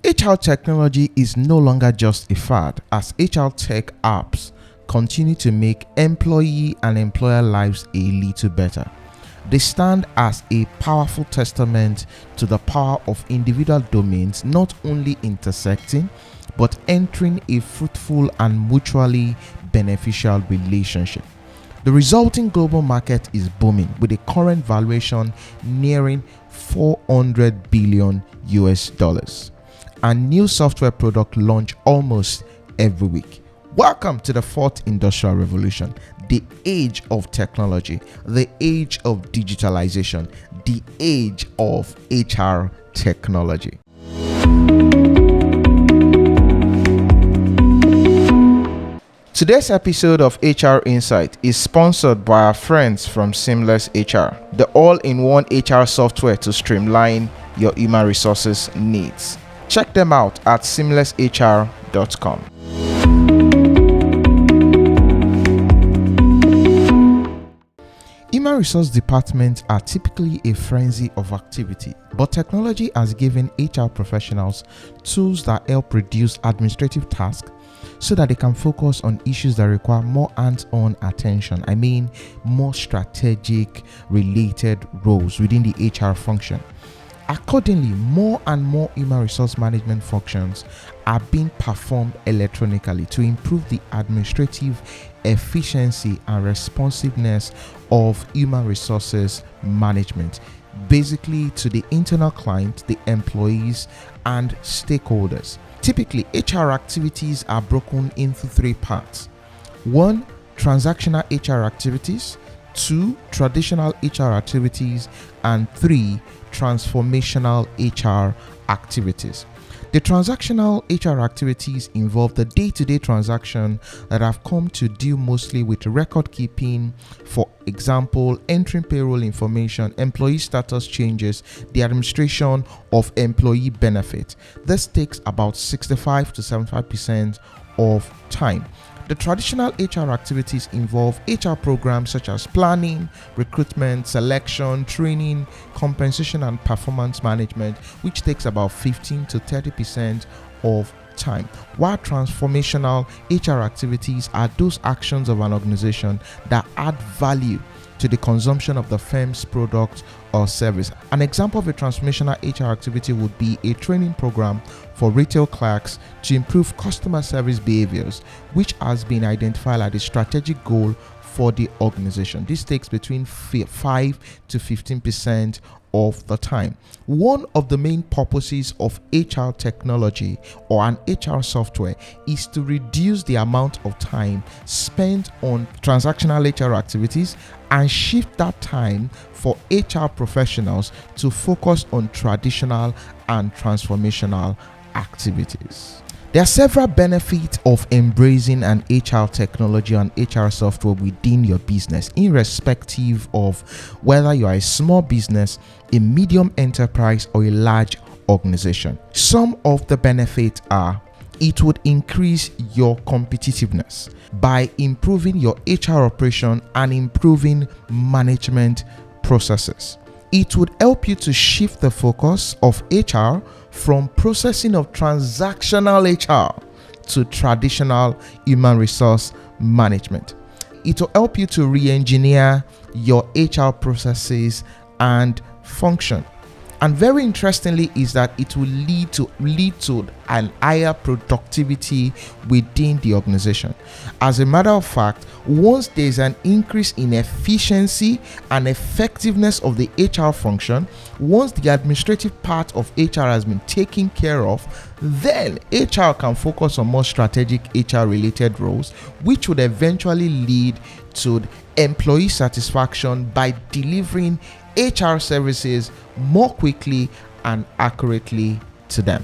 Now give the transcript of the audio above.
HR technology is no longer just a fad, as HR tech apps continue to make employee and employer lives a little better. They stand as a powerful testament to the power of individual domains not only intersecting but entering a fruitful and mutually beneficial relationship. The resulting global market is booming, with a current valuation nearing $400 billion and new software product launch almost every week. Welcome to the fourth industrial revolution, the age of technology, the age of digitalization, the age of HR technology. Today's episode of HR Insight is sponsored by our friends from Seamless HR, the all-in-one HR software to streamline your human resources needs. Check them out at seamlesshr.com. Human resource departments are typically a frenzy of activity, but technology has given HR professionals tools that help reduce administrative tasks so that they can focus on issues that require more hands-on attention. More strategic related roles within the HR function. Accordingly, more and more human resource management functions are being performed electronically to improve the administrative efficiency and responsiveness of human resources management, basically to the internal client, the employees, and stakeholders. Typically, HR activities are broken into three parts. 1. Transactional HR activities. 2. Traditional HR activities. And 3. Transformational HR activities. The transactional HR activities involve the day-to-day transaction that have come to deal mostly with record keeping, for example, entering payroll information, employee status changes, the administration of employee benefit. This takes about 65 to 75% of time. The traditional HR activities involve HR programs such as planning, recruitment, selection, training, compensation, and performance management, which takes about 15 to 30% of time. While transformational HR activities are those actions of an organization that add value to the consumption of the firm's product or service. An example of a transformational HR activity would be a training program for retail clerks to improve customer service behaviors, which has been identified as a strategic goal for the organization. This takes between 5 to 15% of the time. One of the main purposes of HR technology or an HR software is to reduce the amount of time spent on transactional HR activities and shift that time for HR professionals to focus on traditional and transformational activities. There are several benefits of embracing an HR technology and HR software within your business, irrespective of whether you are a small business, a medium enterprise, or a large organization. Some of the benefits are: it would increase your competitiveness by improving your HR operation and improving management processes. It would help you to shift the focus of HR from processing of transactional HR to traditional human resource management. It will help you to re-engineer your HR processes and function. And very interestingly is that it will lead to an higher productivity within the organization. As a matter of fact, once there's an increase in efficiency and effectiveness of the HR function, once the administrative part of HR has been taken care of, then HR can focus on more strategic HR related roles, which would eventually lead to employee satisfaction by delivering HR services more quickly and accurately to them.